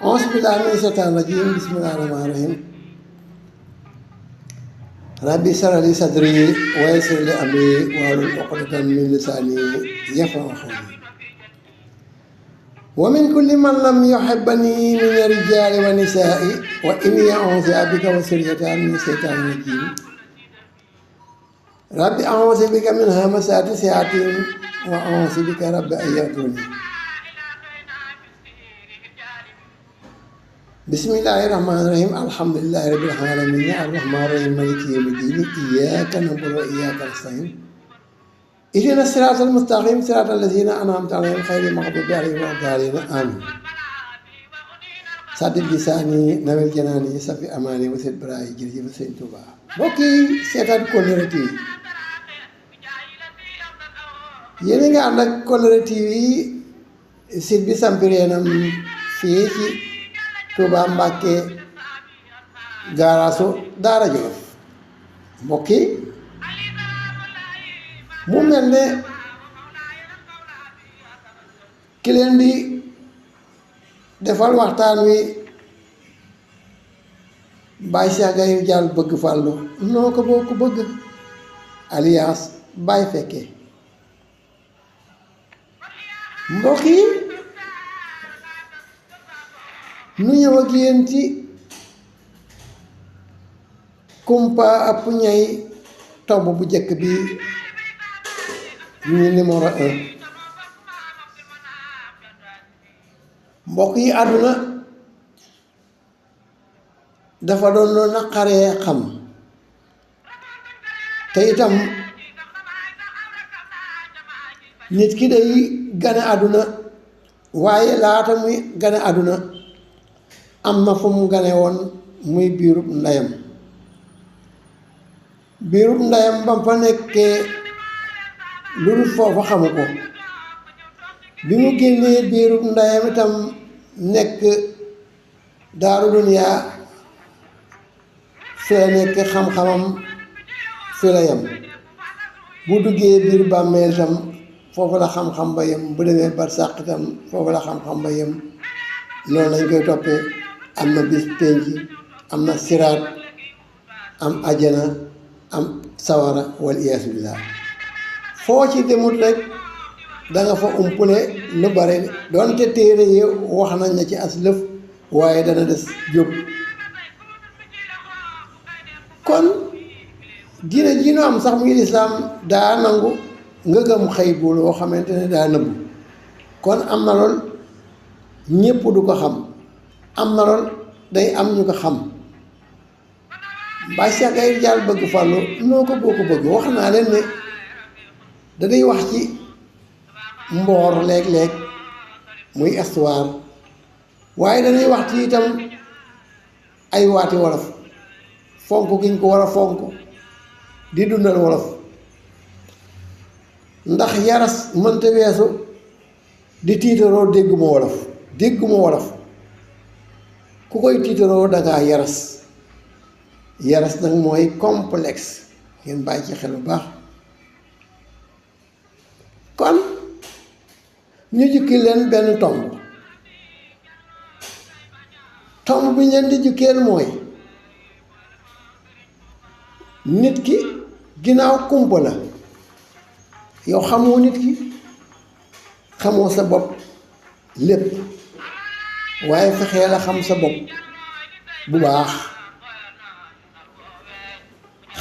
أعوذ بالله من الشيطان الرجيم بسم الله الرحمن الرحيم ربي اشرح لي صدري ويسر لي أمري واحلل عقدة من لساني يفقهوا قولي ومن كل من لم يحبني من الرجال والنساء وإني أعوذ بك وذريتها من الشيطان الرجيم ربي أعوذ بك من همزات الشياطين وأعوذ بك رب أن يحضرون بسم الله الرحمن الرحيم الحمد لله رب العالمين الرحمن الرحيم مالك يوم الدين إياك نعبد وإياك نستعين اهدنا الصراط المستقيم صراط الذين أنعمت عليهم غير المغضوب عليهم ولا الضالين آمين سدد لساني نوّر جناني صفي أماني وسد براي jërëjëf Sëñ Tuubaa mbokk yi seetaan Kóllëre TV yéen a ngi ànd ak Kóllëre TV site bi sampireenam fii ci Touba Mbàkke gaaraasu Daara Jolof mbokk yi mu mel ne ki leen di defal waxtaan wi Baye Cheikh Gaye Dial bëgg fàllu noo ko boo ko bëgg alias Baye Fekke mbokk yi nu ñëw ak yéen ci kumpa ab ñay tomb bu njëkk bi ñu numéro 1 mbokk yi àdduna dafa doon loo naqaree xam te itam nit ki day gane àdduna waaye laata muy gane àdduna am na fu mu gane woon muy biirub ndeyam ba fa nekkee lu dul foofa xamu ko bi mu génnee biirub ndeyam itam nekk daaru duniyaa fi la nekk xam-xamam fi la yem bu duggee biir bàmmeel itam foofu la xam-xam ba yem bu demee barsàq itam foofu la xam-xam ba yem loolu lañ koy toppee am na bis pénc am na siraat am ajana am sawara wal iyaasu billaah foo ci demut rek danga fa umpule lu bare doonte téere yi wax nañ la ci as lëf waaye dana des jóg kon diine ji nu am sax muy lislaam daa nangu nga gëm xëy bu loo xamante ne daa nëbbu kon am na lool ñépp du ko xam am na lool day am ñu ko xam Baye Cheikh Gaye Dial bëgg fàllu noo ko boo ko bëgg wax naa leen ne daday wax ci mboor léeg-léeg muy histoire waaye danay wax ci itam ay waati wolof fonk giñ ko war a fonk di dundal wolof ndax yaras mënta weesu di tiitaroo dégguma wolof ku koy tiitaroo dangaa yaras nag mooy complexe ngeen bàyyi ci xel bu baax kon ñu jukki leen benn tomb bi ñu leen di jukkeel mooy nit ki ginnaaw kumpa la yow xamoo nit ki xamoo sa bopp lépp waaye fexee la xam sa bopp bu baax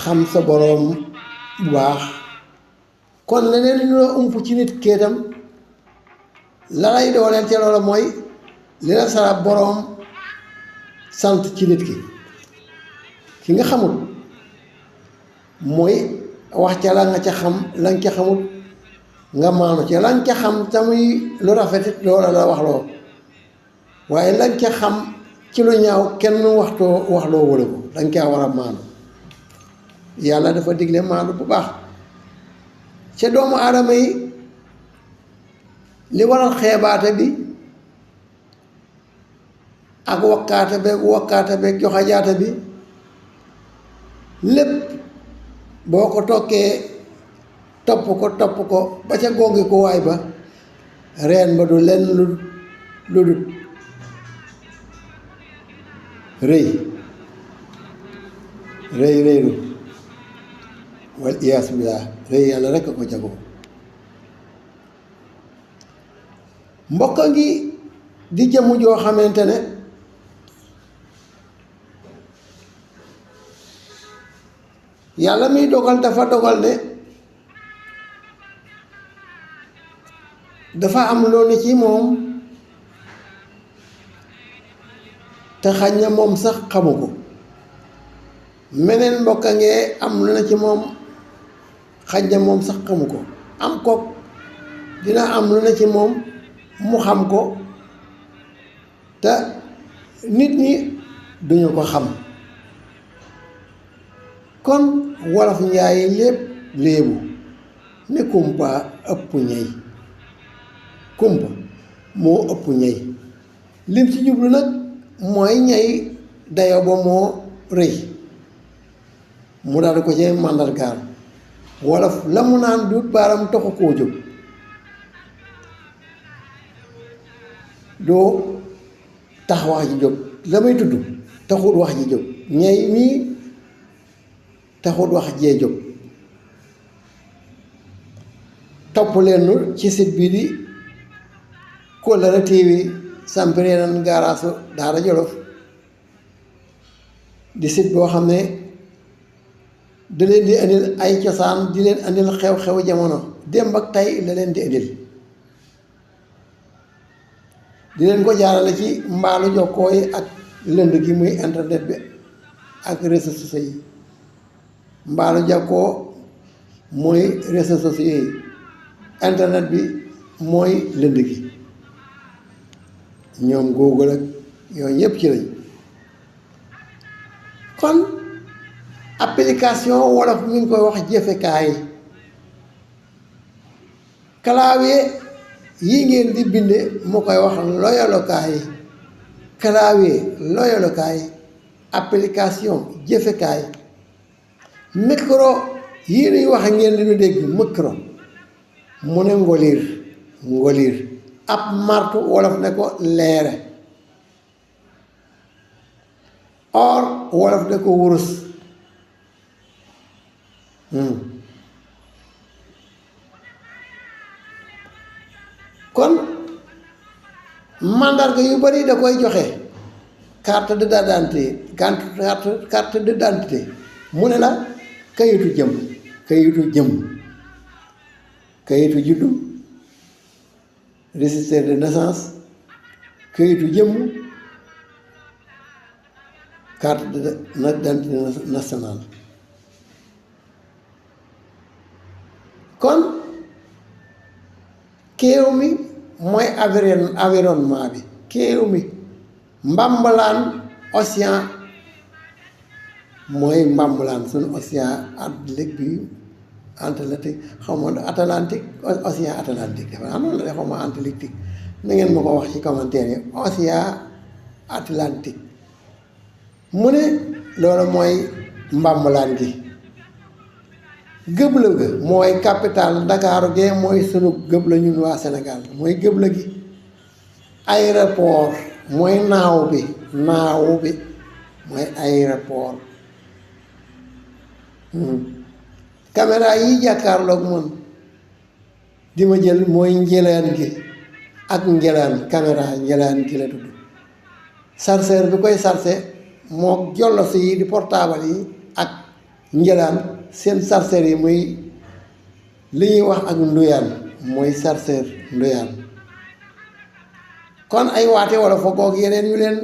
xam sa boroom bu baax kon leneen lu la ump ci nit kéetam la lay dooleel ca loola mooy li la sara boroom sant ci nit ki nga xamul mooy wax ca la nga ca xam la nga ca xamul nga maanu ca la nga ca xam tamuy lu rafetit loola la wax loo waaye la nga ca xam ci lu ñaaw kenn waxloo wala ko da nga caa war a maanu yàlla dafa digle maanu bu baax ca doomu aadama yi li waral xeebaate bi ak wakkaate beeg joxajaate bi lépp boo ko tokkee topp ko ba ca gongi ko waay ba reen ba du lenn lu dul rëy rëylu wal iyaasu billaah rëy yàlla rekk a ko jagoo. mbokk ngi di jëmm joo xamante ne yàlla miy dogal dafa dogal ne dafa am loolu ci moom te xañ na moom sax xamu ko. meneen mbokk ngee am lu na ci moom xañ na moom sax xamu ko. am kook dina am lu na ci moom mu xam ko te nit ñi duñu ko xam. kon wolof njaay lépp léebu ne kumpa ëpp ñey, kumpa moo ëpp ñey. lim ci jublu nag mooy ñey dayo ba moo rëy mu daal ko ci màndargaal. wolof la mu naan duut baaram taxu koo jóg. doo tax wax ji jóg la may tudd taxut wax ji jóg. ñey mii taxut wax jee jóg. topp leen ci site bii di Kollëre TV sampiree nan gaaraasu Daara Jolof di site boo xam ne da leen di indil ay cosaan di leen indil xew-xew jamono démb ak tey la leen di indil. di leen ko jaarale ci mbaalu jokkoo yi ak lënd gi muy internet bi ak réseaux sociaux yi. mbaalu jokkoo mooy réseaux sociaux yi, internet bi mooy lënd gi. ñoom Google ak yooyu yëpp ci lañ. kon application wolof mi ngi koy wax jëfekaay. clavier yi ngeen di binde mu koy wax loyolukaay. clavier loyolukaay, application jëfekaay. micro yii nuy wax ngeen di nu dégg micro mu ne ngoliir. ab martu wolof ne ko leere. or wolof ne ko wurus. kon mandarga yu bari da koy joxe. carte d'identité carte d'identité mu ne la kayitu jëm kayitu juddu, registre de naissance, kayitu jëmm, carte d'identité nationale. kon kéew mi mooy environnement bi. kéew mi mbambalaan océan mooy mbambalaan suñu océan Atlantique bi Atlantique xaw ma Atlantique océan Atlantique dafa am noonu la xaw ma Atlantique na ngeen ma ko wax ci commentaire yi. océan Atlantique mu ne loolu mooy mbambalaan gi. gëbla ga mooy capital Ndakaaru gee mooy sunu gëbla ñun waa Sénégal mooy gëbla gi. aéroport mooy naaw bi mooy aéroport. caméra yi jàkkaarloog man di ma jël mooy njëlaan gi ak njëlaan. caméra njëlaan gi la tudd. chargeur bi koy chargé moo jollos yi di portable yi ak njëlaan seen chargeur yi muy li ñuy wax ak nduyaan mooy chargeur nduyaan. kon ay waate wala fogoog yeneen yu leen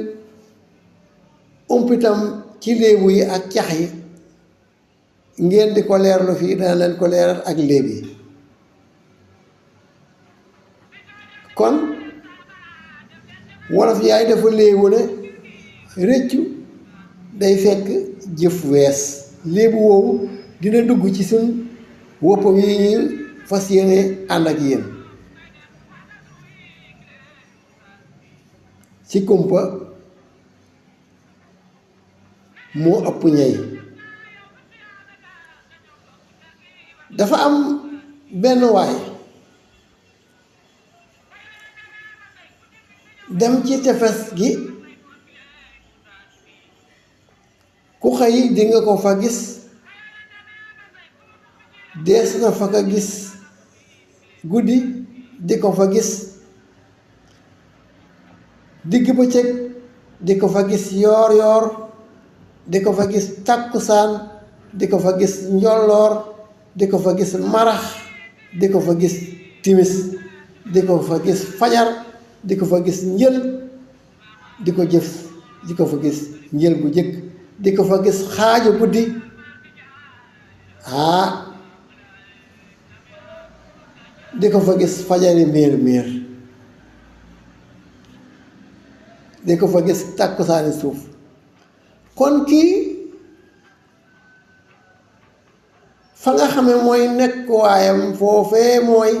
umpitam ci léebu yi ak cax yi ngeen di ko leerlu fii dana leen ko leeral ak léeb yi. kon wolof yaay dafa léebu ne rëccu day fekk jëf wees. léebu woowu dina dugg ci suñ woppam yi ñuy fas yéene ànd ak yéen. ci kumpa moo ëpp ñey. dafa am benn waay dem ci tefes gi ku xëy di nga ko fa gis dees na fa ka gis guddi di ko fa gis digg bëccëg di ko fa gis yoor yoor di ko fa gis takkusaan di ko fa gis njolloor di ko fa gis marax di ko fa gis timis di ko fa gis fajar di ko fa gis njël di ko fa gis njël bu jëkk di ko fa gis xaaju guddi di ko fa gis fajari miir miir di ko fa gis takkusaani suuf kon kii fa nga xame mooy nekkuwaayam foofee mooy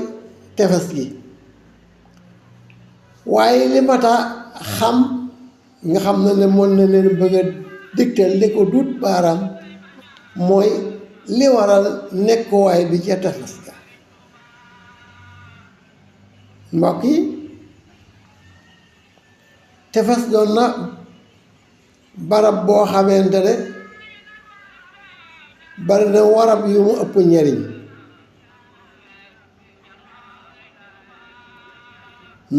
tefes gi waaye li mata xam nga xam na ne mën na leen bëgg a digtal li ko duut baaraam mooy li waral nekkuwaay bi ca tefes ga mbokk yi tefes doon na barab boo xamante ne bari na warab yu mu ëpp njariñ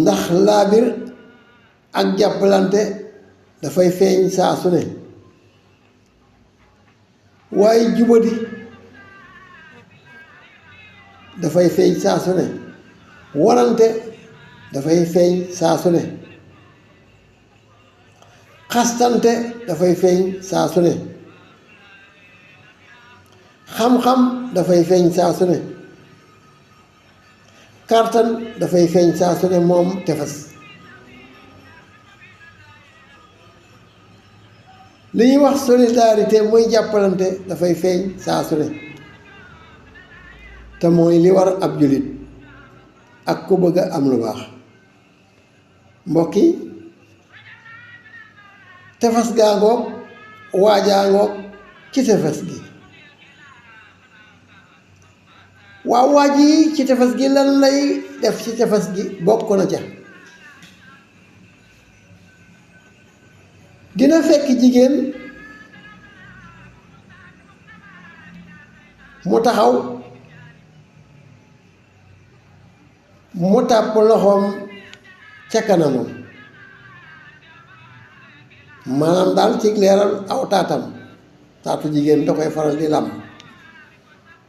ndax laabir ak jàppalante dafay feeñ saa su ne waaye jubadi dafay feeñ saa su ne warante dafay feeñ saa su ne xastante dafay feeñ saa su ne xam-xam dafay feeñ saa su ne kartan dafay feeñ saa su ne moom tefes li ñuy wax solidarité mooy jàppalante dafay feeñ saa su ne te mooy li war ab jullit ak ku bëgg a am lu baax mbokk yi tefes gaa ngoog waajaa ngoog ci tefes gi waaw waaj yi ci tefes gi lan lay def ci tefes gi bokk na ca dina fekk jigéen mu taxaw mu tàpp loxoom ca kanamam maanaam daal ci leeral aw taatam taatu jigéen da koy faral di làmb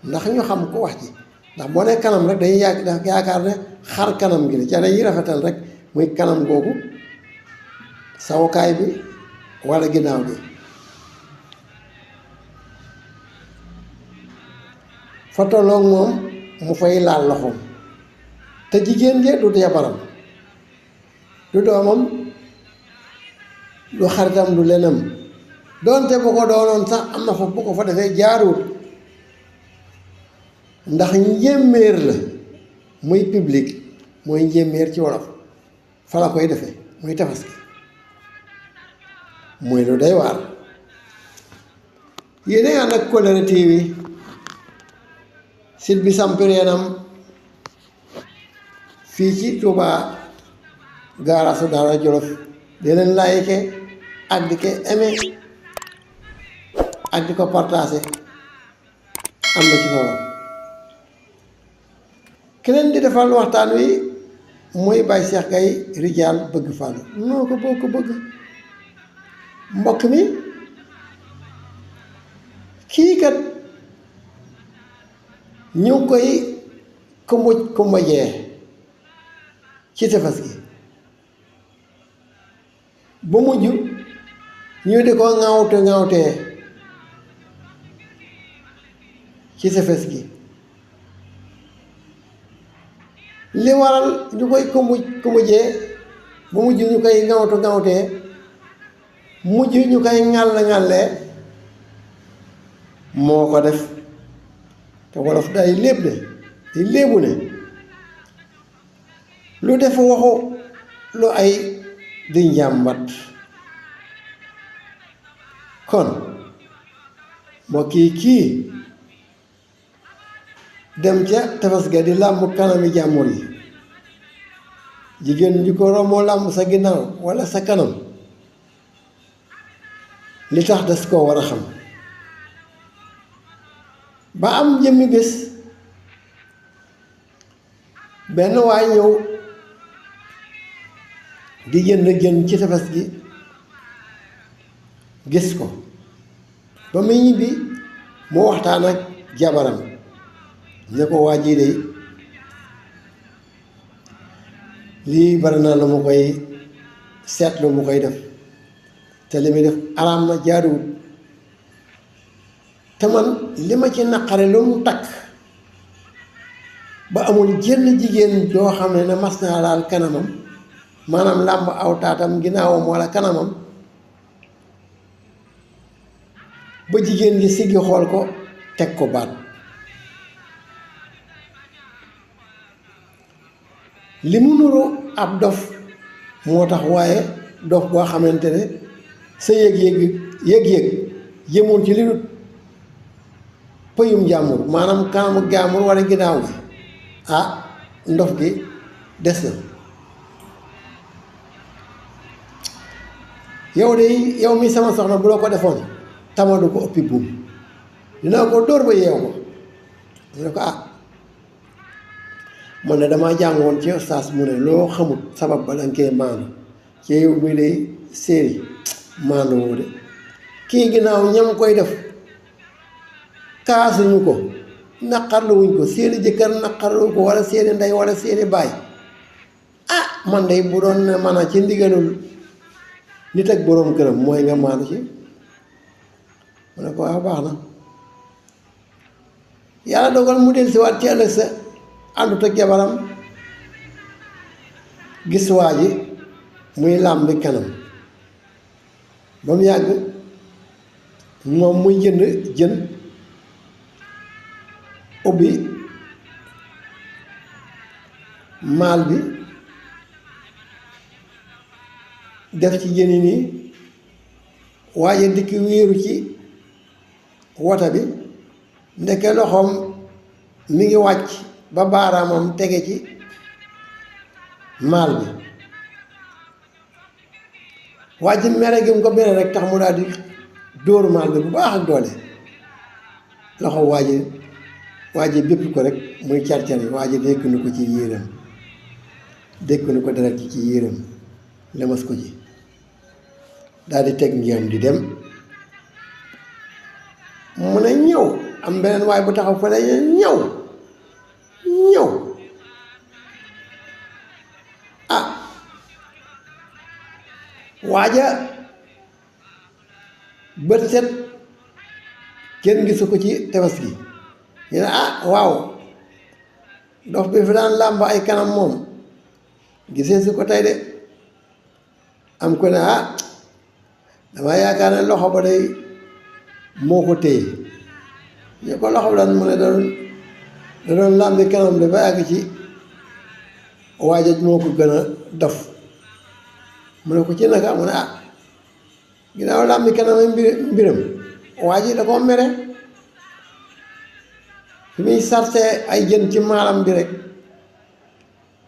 ndax ñu xam ko wax ji ndax boo nee kanam rek dañuy yaakaar ne xar kanam gi la ca dañuy rafetal rek muy kanam googu sawukaay bi walla ginnaaw bi fa tolloog moom mu fay laal loxoom te jigéen je du jabaram du doomam du xaritam du lenam doonte bu ko doonoon sax am na fa bu ko fa defee jaaruwut ndax njéeméer la muy public mooy njéeméer ci wolof fa la koy defee muy tefes gi muy lu day waar yéen ànd ak Kollere TV site bi sampireenam fii ci Touba gaaraasu Daara Jolof di leen like ak di ko aimé ak di ko partagé am na ci solo keneen di defal waxtaan wi muy Baye Cheikh Gaye Rijaal bëgg Fallou noo ko boo ko bëgg mbokk mi kii kat ñu ngi koy kumbajee ci tefes gi ba mujj ñu di ko ŋawtee ci tefes gi li waral ñu koy kumbujee ba mujj ñu koy ŋawtee mujj ñu koy ŋàllee moo ko def te wolof day léeb de di léebu ne lu def waxu lu ay di njàmbat kon mbokk yi kii dem ca tefes ga di làmb kanami jàmbur yi jigéen ñu ko romoo làmb sa ginnaaw walla sa kanam li tax das koo war a xam ba am jëmmi bés benn waay ñëw di jën ci tefes gi gis ko ba muy ñibbi mu waxtaan ak jabaram ne ko waa jii de lii bari na lu mu koy seetlu mu koy def te li muy def araam na jaaduwut te man li ma ci naqare lu mu takk ba amul jenn jigéen joo xam ne mas naa laal kanamam maanaam làmb aw taatam ginnaawam walla kanamam ba jigéen gi siggi xool ko teg ko baat li mu nuru ab dof moo tax waaye dof boo xamante ne sa yëg-yëg yëmoon ci li dul pëyum jàmbur maanaam kanamu jàmbur walla ginnaaw gi ndof gi des na yow de yow mi sama soxna bu la ko defoon tamadu ko ëppi buum dina ko dóor ba yeew ko mu ne ko man ne damaa jàngoon ci ustaas mu ne loo xamut sabab ba danga koy maandu ci yow mi lay séeri maandu woo de kii ginnaaw ñam koy def kaasuñu ko naqarluwuñ ko seeni jëkkër naqarlu ko walla seeni ndey walla seeni baay man de bu doon ne man a ci ndigalul nit ak boroom këram mooy nga maandu ci mu ne ko waaw baax na yàlla dogal mu del si waat ci ëllëg sa àndut ak jabaram gis waa ji muy làmbi kanam ba mu yàgg moom muy jënd jën ubbi maal bi def ci jën yi nii waaye dikk wéeru ci wota bi ndeke loxoom mi ngi wàcc ba baaraamam tege ci maal bi waa ji mere gi mu ko mere rek tax mu daal di dóor maal bi bu baax ak doole loxo waa ji bépp ko rek muy car-cari waa ji dékk nu ko ci yéeram dékk nu ko deret ci yéeram lemas ko ci daal di teg ngiyam di dem mu ne ñëw am beneen waay bu taxaw fa ne ñëw waaja bët set kenn gisu ko ci tefes gi ñu ne waaw dox bi fi daan làmb ay kanam moom gisee su ko tey de am ko ne dama yaakaar ne loxo ba day moo ko téye ñu ko loxo ba daan mu ne da doon làmbi kanam de ba àgg ci waaja moo ko gën a dof mu ne ko ci naka mu ne ginnaaw làmbi kanam mbiram waa ji da koo mere fi muy sarte ay jën ci maalam bi rek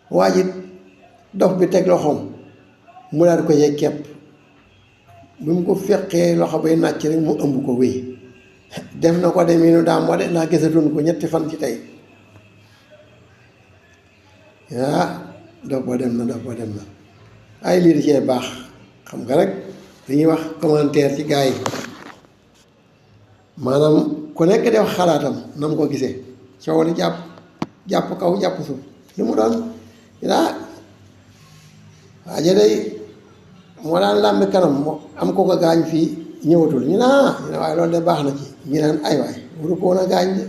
waa ji dof bi teg loxoom mu daal ko cay kepp bi mu ko feqee loxo bay nàcc rek mu ëmb ko wéy def na ko demee nu daam wa de ndax gisatuñ ko ñetti fan ci tey dof ba dem na ay lii di cee baax xam nga rek dañuy wax commentaire ci gaa yi maanaam ku nekk def xalaatam na mu ko gisee coow li jàpp kaw jàpp suuf li mu doon waaja day moo daan làmbi kanam am ko ko gaañ fii ñëwatul ñu ne waaye loolu de baax na ci ñu naan ay waay waru ko woon a gaañ de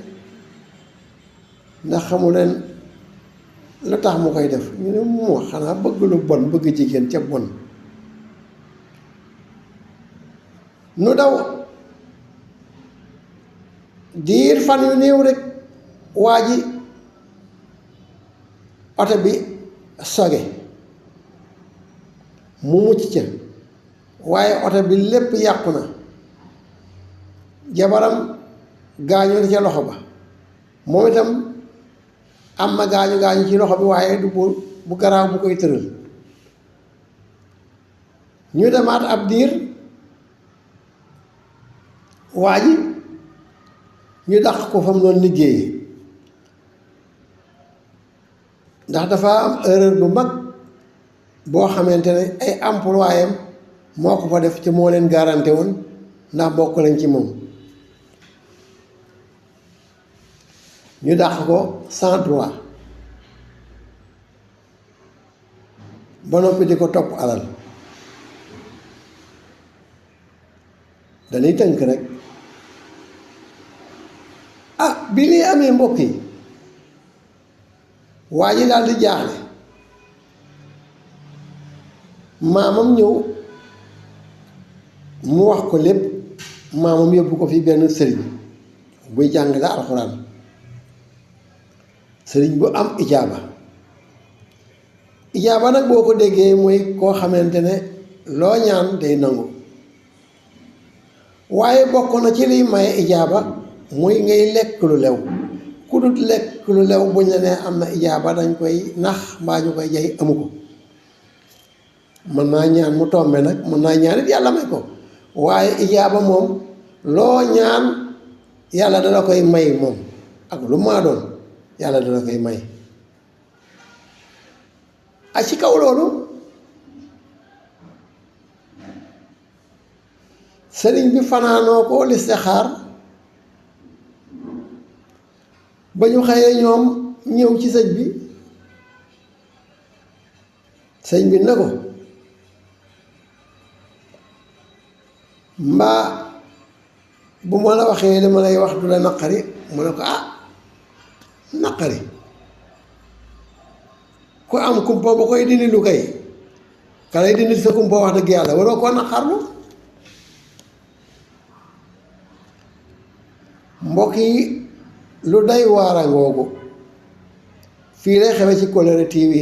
ndax xamu leen lu tax mu koy def ñu ne moo xanaa bëgg lu bon bëgg jigéen ca bon nu daw diir fan yu néew rek waa ji oto bi soge mu mucc ca waaye oto bi lépp yàqu na jabaram gaañu na ca loxo ba moom itam am na gaañu ci loxo bi waaye du bu garaaw bu koy tëral ñu demaat ab diir waa ji ñu dàq ko fa mu doon liggéeyee ndax dafa am erreur bu mag boo xamante ne ay employé am moo ko fa def ci moo leen garanté woon ndax bokk lañ ci moom ñu dàq ko sans droit ba noppi di ko topp alal dañuy tënk rek bi lii amee mbokk yi waa ji daal di jaaxle maamam ñëw mu wax ko lépp maamam yóbbu ko fi benn sëriñ buy jàngale alxuraan sëriñ bu am ijaaba nag boo ko déggee mooy koo xamante ne loo ñaan day nangu waaye bokk na ci liy maye ijaaba muy ngay lekk lu lew ku dut lekk lu lew buñ la nee am na ijaaba dañ koy nax mbaa ñu koy jay amu ko mën naa ñaan mu tombe nag mën naa ñaan it yàlla may ko waaye ijaaba moom loo ñaan yàlla dala koy may moom ak lu maa doon yàlla dala koy may ak ci kaw loolu sëriñ bi fanaanoo ko listixaar ba ñu xëyee ñoom ñëw ci sëñ bi ne ko mbaa bu ma la waxee dama lay wax du la naqari mu ne ko naqari ku am kumpa ba koy dindi lu kay ka lay dindi sa kumpa wax dëgg yàlla waroo koo naqarlu mbokk yi lu day waara ngoogu fii lay xewe ci Kolere TV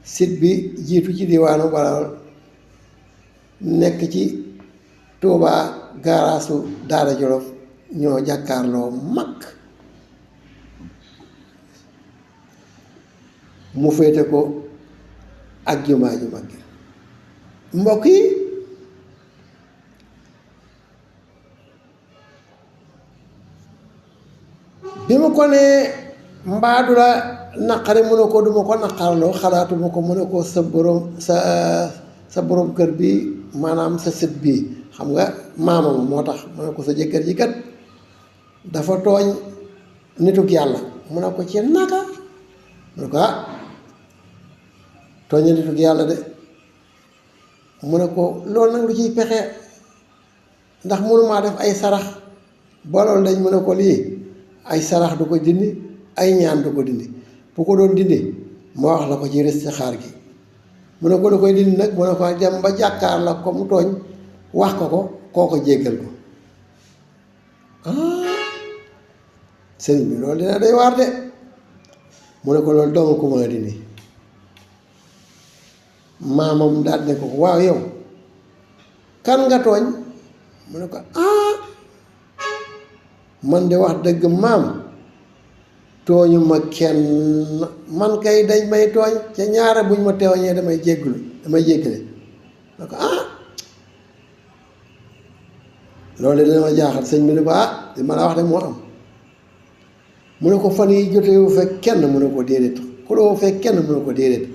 site bi jiitu ci diwaanu Bawol nekk ci Touba gaaraasu Daara Jolof ñoo jàkkaarloo mag mu féete ko ak jumaa ju mag mbokk yi bi ma ko nee mbaadu la naqari mu ne ko duma ko naqarloo xalaatuma ko mu ne ko sa borom kër bi maanaam sa sët bii xam nga maamam moo tax mu ne ko sa jëkkër ji kat dafa tooñ nituk yàlla mu ne ko ci naka mu ne ko tooñ nituk yàlla de mu ne ko loolu nag lu ciy pexe ndax mënumaa def ay sarax ba loolu dañ mu ne ko lii ay sarax du ko dindi ay ñaan du ko dindi bu ko doon dindi ma wax la ko ci listixaar gi mu ne ko da koy dindi nag mu ne ko dem ba jàkkaar la ko mu tooñ wax ko kooko jéggal ko sëriñ bi loolu dina day waar de mu ne ko loolu doomu ko mën a dindi maamam daal ne ko waaw yow kan nga tooñ mu ne ko man de wax dëgg maam tooñu ma kenn man kay dañ may tooñ ca ñaare buñ ma tooñee damay jéggale ne ko loolu de dina ma jaaxal sëñ bi ne ko li ma la wax de moo am mu ne ko fan yi jotewu fekk kenn mu ne ko déedéet xuloo fekk kenn mu ne ko déedéet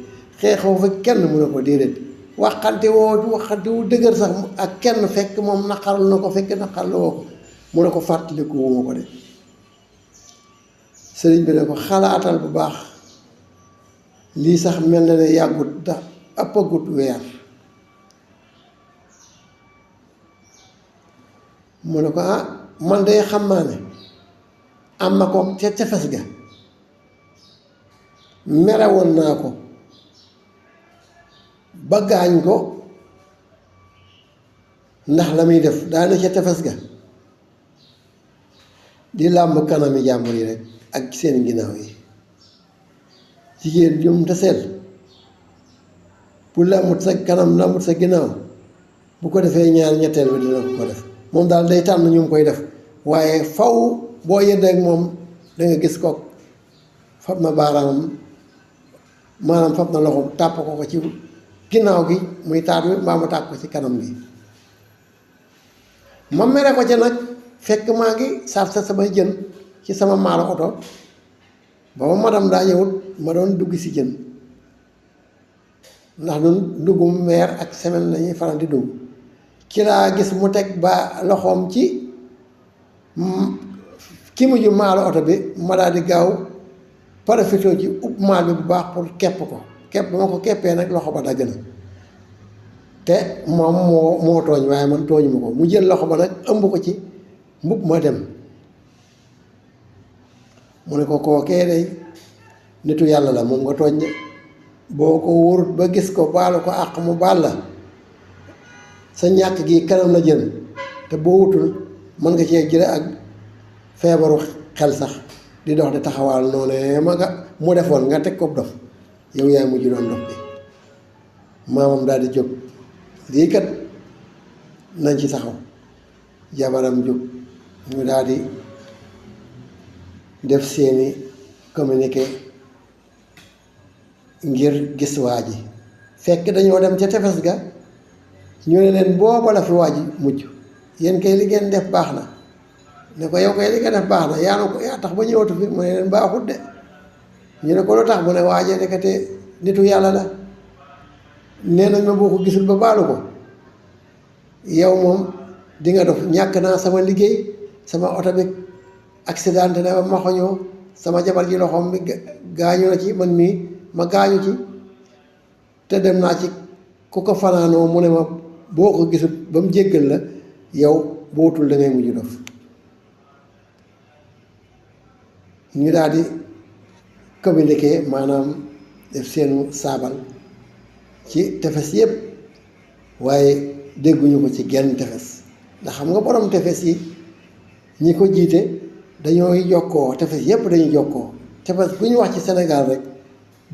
xeexoo fekk kenn mu ne ko déedéet waxante wu dëgër sax ak kenn fekk moom naqarlu na ko fekk naqarlu woo ko mu ne ko fàttaliku wuma ko de sëriñ bi ne ko xalaatal bu baax lii sax mel na ne yàggut ndax ëppagut weer mu ne ko man de xam naa ne am na ko ca tefes ga mere woon naa ko ba gaañ ko ndax la muy def daana ca tefes ga di làmb kanami jàmbur yi rek ak seen ginnaaw yi jigéen jum te seet bu làmbut sa kanam làmbut sa ginnaaw bu ko defee ñaar ñetteel bi dina ko def moom daal day tànn ñu koy def waaye faw boo yëddeek moom danga gis ko fab na baaraamam maanaam fab na loxoom tàpp ko ci ginnaaw gi muy taat wi mbaa mu tàpp ko ci kanam gi ma mere ko ca nag fekk maa ngi sarse samay jën ci sama maalo oto booba madam daa ñëwut ma doon dugg si jën ndax ñun duggum weer ak semaine lañuy faral di dugg ci laa gis mu teg ba loxoom ci ki mujj maalo oto bi ma daal di gaaw profité ci ub maal bi bu baax pour kepp ko kepp ba ma ko keppee nag loxo ba dagg na te moom moo tooñ waaye man tooñu ma ko mu jël loxo ba nag ëmb ko ci mbub ma dem mu ne ko kookee day nitu yàlla la moom nga tooñ de boo ko wóorut ba gis ko baalu ko àq mu baal la sa ñàkk gi kanam la jën te boo wutul mën nga cee jële ak feebaru xel sax di dox di taxawaal noonu ma nga mu defoon nga teg ko dof yow yaay mujj doon dof bi maamam daal di jóg lii kat nañ ci taxaw jabaram jóg ñu daal di def seeni communiqué ngir gis waa ji fekk dañoo dem ca tefes ga ñu ne leen booba la fi waa ji mujj yéen kay li ngeen def baax na ne ko yow kay li nga def baax na yaa tax ba ñëwatu fi mu ne leen baaxut de ñu ne ko lu tax mu ne waajee nekkate nitu yàlla la nee nañ ma boo ko gisul ba baalu ko yow moom di nga dof ñàkk naa sama liggéey sama oto bi accidenté na ba ma xoñoo sama jabar ji loxoom bi gaañu na ci man mii ma gaañu ci te dem naa ci ku ko fanaanoo mu ne ma boo ko gisul ba mu jéggal la yow bootul da ngay mujj dof ñu daal di communiqué maanaam def seenu saabal ci tefes yépp waaye dégguñu ko ci genn tefes ndax xam nga borom tefes yi ñi ko jiite dañooy jokkoo tefes yépp dañuy jokkoo tefes bu ñu wax ci Sénégal rek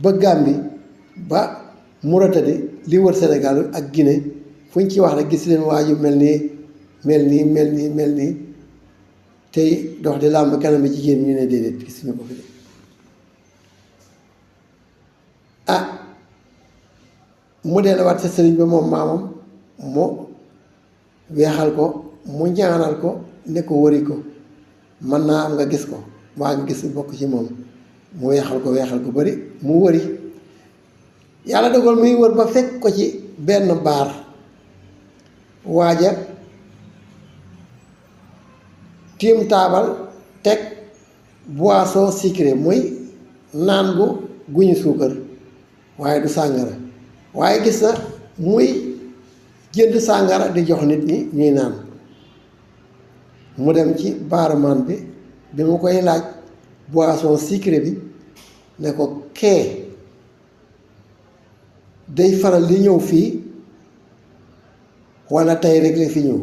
ba Gambie ba Mauritanie li wër Sénégal ak Guinée fu ñu ci wax rek gis leen waa ju mel nii tey dox di làmb kanam bi jigéen ñu ne déedéet gisuñu ko fi de mu delluwaat sa sëriñ ba moom maamam mu weexal ko mu ñaanal ko ne ko wëri ko mën naa am nga gis ko waa nga gis bokk ci moom mu weexal ko bari mu wëri yàlla dogal muy wër ba fekk ko ci benn baar waaja tiim taabal teg boisson sucrée muy naan gu ñu suukar waaye du sàngara waaye gis na muy jënd sàngara di jox nit ñi ñuy naan mu dem ci baaramaan bi mu koy laaj boisson sucrée bi ne ko kee day faral di ñëw fii walla tey rek la fi ñëw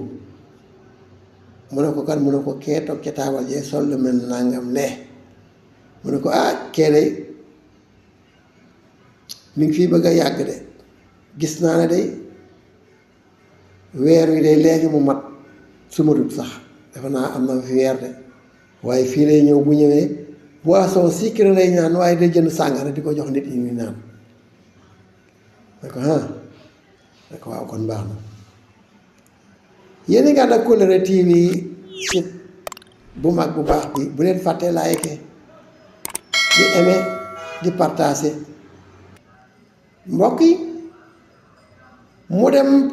mu ne ko kan mu ne ko kee toog ca taabal jee sol lu mel nangam ne mu ne ko kee day mi ngi fii bëgg a yàgg de gis naa ne day weer wi day léegi mu mat su ma dut sax dafa naa am na fi weer de waaye fii lay ñëw bu ñëwee boisson sucrée lay naan waaye day jënd sàngara di ko jox nit ñi ñuy naan ne ko ne ko waaw kon baax na yéen a ngi ànd ak Kóllëre TV site bu mag bu baax bi bu leen fàttee like di aimer di partager mbokk yi mu dem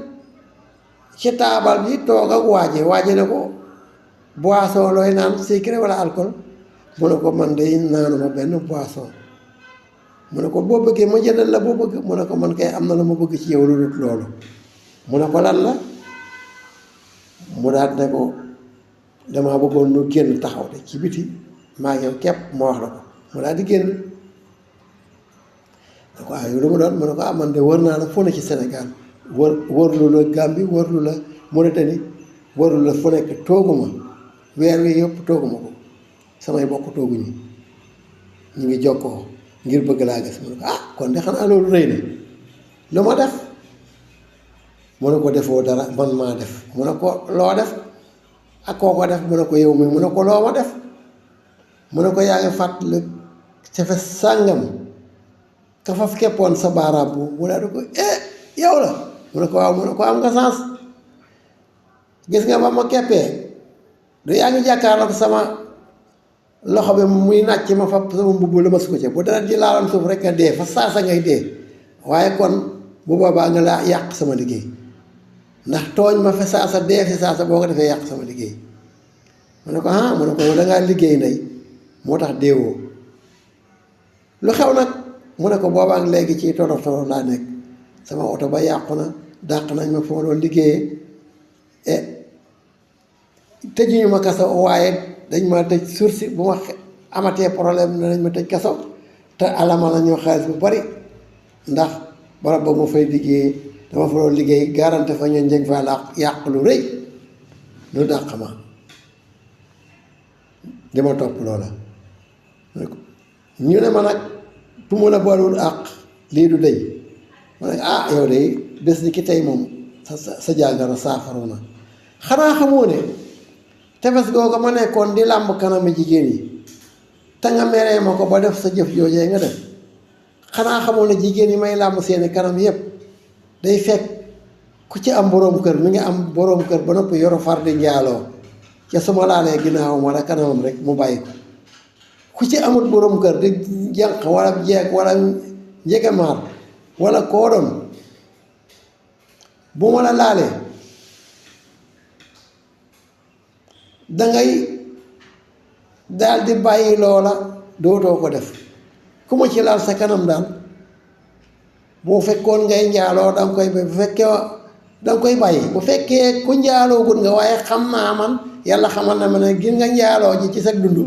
ci taabal bi toog ak waaje ne ko boisson looy naan sucré walla alcool mu ne ko man day naanuma benn boisson mu ne ko boo bëggee ma jëndal la boo bëgg mu ne ko man kay am na la ma bëgg ci yow lu dul loolu mu ne ko lan la mu daal ne ko damaa bëggoon nu génn taxaw de ci biti maa ngi yow képp ma wax la ko mu daal di génn ne ko yow lu mu doon mu ne ko man de wër naa la fu ne ci Sénégal wërlu la Gambie wërlu la Mauritanie wërlu la fu nekk tooguma weer wi yëpp tooguma ko samay bokk tooguñu ñu ngi jokkoo ngir bëgg laa gis mu ne ko kon de xanaa loolu rëy na lu ma def mu ne ko defoo dara man maa def mu ne ko loo def ak koo ko def mu ne ko yow mi mu ne ko loo ma def mu ne ko yaa ngi fàttali tefes sàngam ka faf keppoon sa baaraam bu mu daal di ko yow la mu ne ko waaw mu ne ko am nga sens gis nga ba ma keppee du yaa ngi jàkkaarloog sama loxo bi muy nàcc ma fab sama mbubb la ma su ko ca bu dara ji laaloon suuf rek nga dee fa saasa ngay dee waaye kon bu boobaa nga laa yàq sama liggéey ndax tooñ ma fa saasa dee fi saasa boo ko defee yàq sama liggéey mu ne ko ah mu ne ko yow dangaa liggéey ndey moo tax deewoo lu xew nag mu ne ko boobaak léegi ci torof torof laa nekk sama oto ba yàqu na dàq nañ ma fa ma doon liggéeyee tëjuñu ma kaso waaye dañ ma tëj sursi bu ma amatee problème ne nañ ma tëj kaso te alama la ñoo xaalis bu bari ndax barab ba ma fay liggéey dama fa doon liggéey garanté fa ñoo njëng fa làq yàq lu rëy lu dàq ma di ma topp loola ñu ne ma nag bu ma la boolewul àq lii du dëy ma ne ah yow de bés ni ki tey moom sa jàngoro saafaru na xanaa xamoo ne tefes googu ma nekkoon di làmb kanami jigéen yi te nga meree ma ko ba def sa jëf joojee nga def xanaa xamoo ne jigéen yi may làmb seeni kanam yépp day fekk ku ci am boroom kër mi ngi am boroom kër ba noppi yoru far di njaaloo ca su ma laalee ginnaawam wala kanamam rek mu bàyyi ko ku ci amut boroom kër di jànq wala jeeg wala njegemaar wala koo doon bu ma la laalee dangay daal di bàyyi loola dootoo ko def ku ma ci laal sa kanam daal boo fekkoon ngay njaaloo danga koy bu fekkee danga koy bàyyi bu fekkee ku njaaloo gut nga waaye xam naa man yàlla xamal na ma ne gis nga njaaloo ji ci sa dund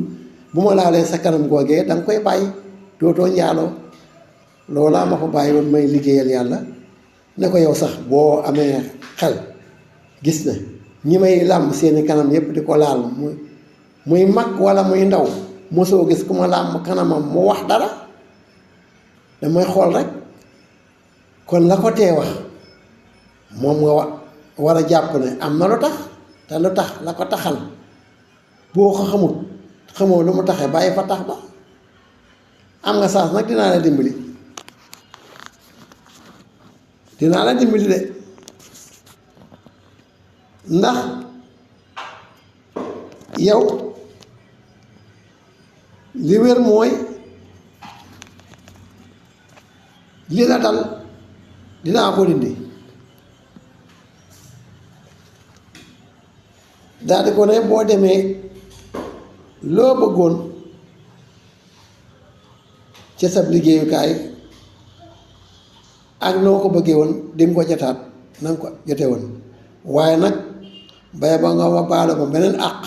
bu ma laalee sa kanam googee danga koy bàyyi dootoo njaaloo loolaa ma ko bàyyi woon may liggéeyal yàlla ne ko yow sax boo amee xel gis na ñi may làmb seeni kanam yépp di ko laal muy mag wala muy ndaw mosoo gis ku ma làmb kanamam mu wax dara damay xool rek kon la ko tee wax moom nga war a jàpp ne am na lu tax te lu tax la ko taxal boo ko xamut xamoo lu mu taxee bàyyi fa tax ba am nga saas nag dinaa la dimbali de ndax yow li wér mooy li la dal dinaa ko dindi daal di ko ne boo demee loo bëggoon ca sab liggéeyukaay ak noo ko bëggee woon di nga ko jotaat na nga ko jote woon waaye nag bay ba nga ma baal ma beneen àq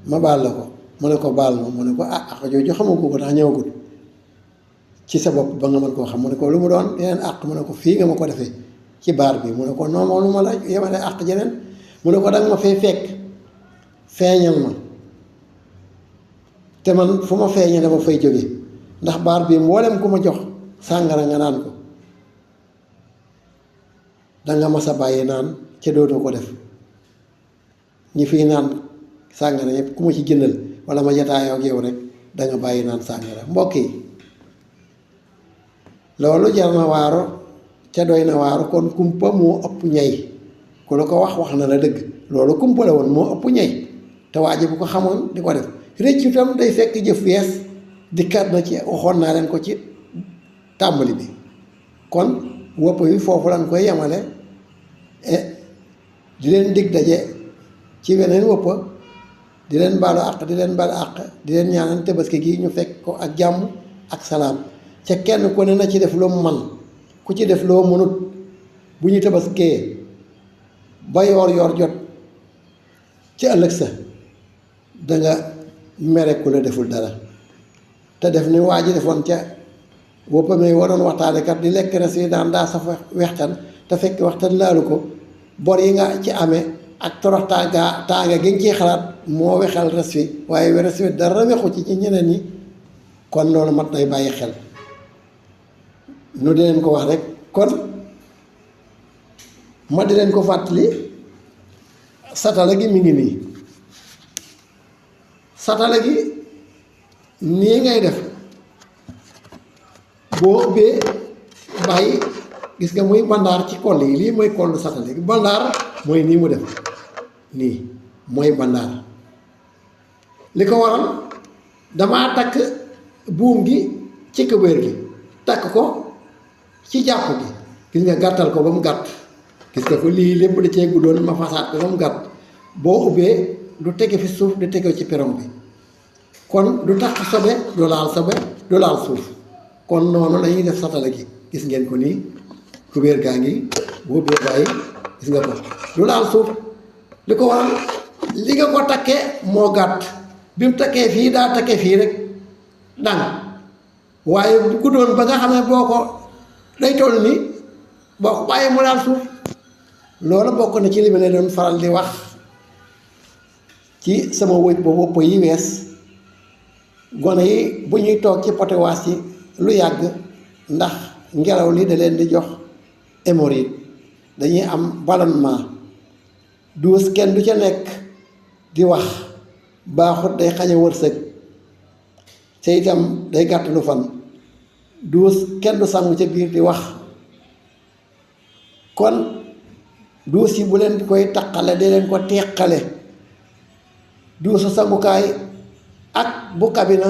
ma baal la ko mu ne ko baal ma mu ne ko àq jooju xamagu ko tax ñëwagul ci sa bopp ba nga mën koo xam mu ne ko lu mu doon yeneen àq mu ne ko fii nga ma ko defee ci baar bi mu ne ko non lu ma la yemale àq jeneen mu ne ko danga ma fay fekk feeñal ma te man fu ma feeñee dama fay jóge ndax baar bi mboolem ku ma jox sàngara nga naan ko danga mas a bàyyi naan ca dootoo ko def ñi fiy naan sàngara yëpp ku ma ci jëndal wala ma jataayoo ak yow rek danga bàyyi naan sàngara mbokk yi loolu jar na waaru ca doy na waaru kon kumpa moo ëpp ñay ku la ko wax na la dëgg loolu kumpa la woon moo ëpp ñay te waa ji bu ko xamoon di ko def rëccu tam day fekk jëf wees dikkat na ci waxoon naa leen ko ci tàmbali bi kon wopp yi foofu lañ koy yemale di leen dig daje ci weneen woppa di leen baalu àq di leen baalu àq di leen ñaanal tabaski gi ñu fekk ko ak jàmm ak salaam ca kenn ku ne na ci def lu mu man ku ci def loo mënut bu ñu tabaskee ba yoor jot ci ëllëg sa danga mere ku la deful dara te def ni waa ji defoon ca woppa may waroon waxtaane kat di lekk res yi daan daa saf wextan te fekk waxtan laalu ko bor yi nga ci amee ak torox tànga gi nga ciy xalaat moo wexal res wi waaye res wi dara wexu ci ñeneen ñi kon loolu mat nay bàyyi xel nu di leen ko wax rek kon ma di leen ko fàttali satala gi mi ngi nii satala gi nii ngay def boo ubbee bàyyi gis nga muy bandaar ci koll yi lii mooy kollu satala gi bandaar mooy nii mu def nii mooy bandaar li ko waral damaa takk buum gi ci kubéer gi takk ko ci jàpp gi gis nga gàttal ko ba mu gàtt gis nga ko lii lépp da cee guddoon ma fasaat ko ba mu gàtt boo ubbee du tege fi suuf du tege ci perom bi kon du tax sobe du laal sobe du laal suuf kon noonu lañuy def satala gi gis ngeen ko nii kubéer gaa ngi boo ubbee bàyyi gis nga ko du laal suuf li ko waral li nga ko takkee moo gàtt bi mu takkee fii daa takkee fii rek dang waaye bu guddoon ba nga xam ne boo ko day toll nii boo ko bàyyee mu laal suuf loolu bokk na ci li ma leen doon faral di wax ci sama wëj ba wopp yi wees gone yi bu ñuy toog ci potewaas yi lu yàgg ndax ngelaw li da leen di jox hémorroïde dañuy am ballonnement duus kenn du ca nekk di wax baaxut day xañ a wërsëg te itam day gàtt lu fan duus kenn du sangu ca biir di wax kon duus yi bu leen koy taqale di leen ko teqale duusu sangukaay ak bu kabina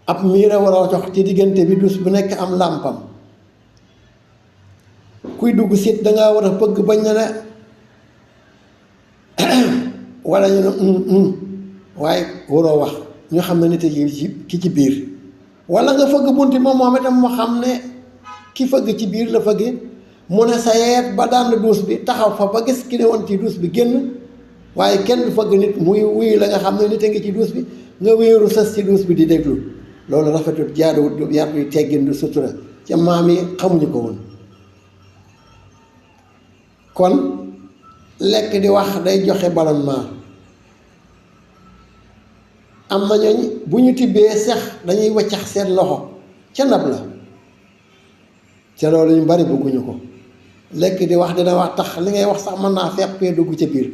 ab miir a war a jox ci diggante bi duus bu nekk am làmpam kuy dugg sit dangaa war a pëgg bañ na ne wala ñu ne waaye waroo wax ñu xam ne nit yi ki ci biir wala nga fëgg bunti moom itam mu xam ne ki fëgg ci biir la fëgge mu ne sa yeet ba dànd duus bi taxaw fa ba gis ki ne woon ci duus bi génn waaye kenn du fëgg nit muy wuyu la nga xam ne nit a ngi ci duus bi nga wéeru sës ci duus bi di déglu loolu rafetut jaaduwut du yar yu teggin du sutura ca maam yi xamuñu ko woon kon lekk di wax day joxe ballonnement am na ñooñ bu ñu tibbee sex dañuy waccax seen loxo ca ndab la ca loolu ñu bari bëgguñu ko lekk di wax dina wax tax li ngay wax sax mën naa feppee dugg ca biir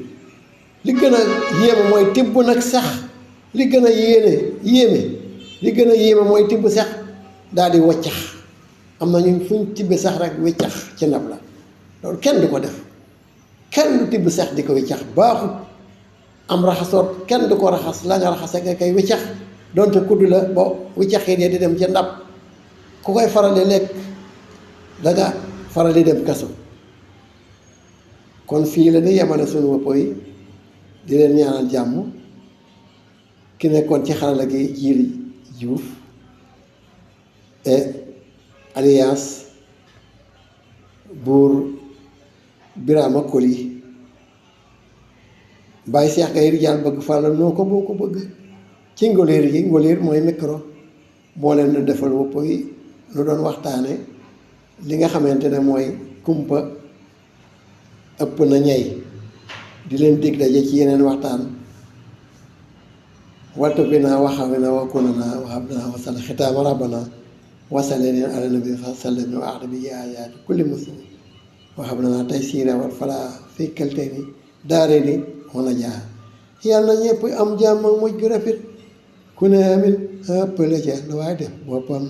li gën a yéeme mooy tibb nag sax li gën a li gën a yéeme mooy tibb sax daal di waccax am na ñu fuñ tibbe sax rek waccax ci ndab la loolu kenn du ko def kenn du tibb sax di ko waccax baaxut am raxasoot kenn du ko raxas la nga raxase nga koy wiccax donte kudd la bo wiccaxee dee di dem ca ndab ku koy faral di lekk danga faral di dem kaso kon fii la ni yemale sunu wopp yi di leen ñaanal jàmm ki nekkoon ci xarala gi Jiili Juuf et alliance buur Birama Koli Baye Cheikh Gaye Rijaal bëgg Fàlla noo ko boo ko bëgg ci ngoleer yi ngoleer mooy micro moo leen di defal wopp yi lu doon waxtaane li nga xamante ne mooy kumpa ëpp na ñey di leen dig daje ci yeneen waxtaan waltu bi naa waxawi na wakkuna naa waxab naa wasal xitaama rabbana wasaleneen ala nabi sallam wa axda bi ayaati kulli muslim waxab naa tey siira wal falaa fi kelte ni daare ni mën a jaar yàlla na ñëpp am jàmm ak mujj gu rafet ku ne amin ëppale ca lu waaye def boppam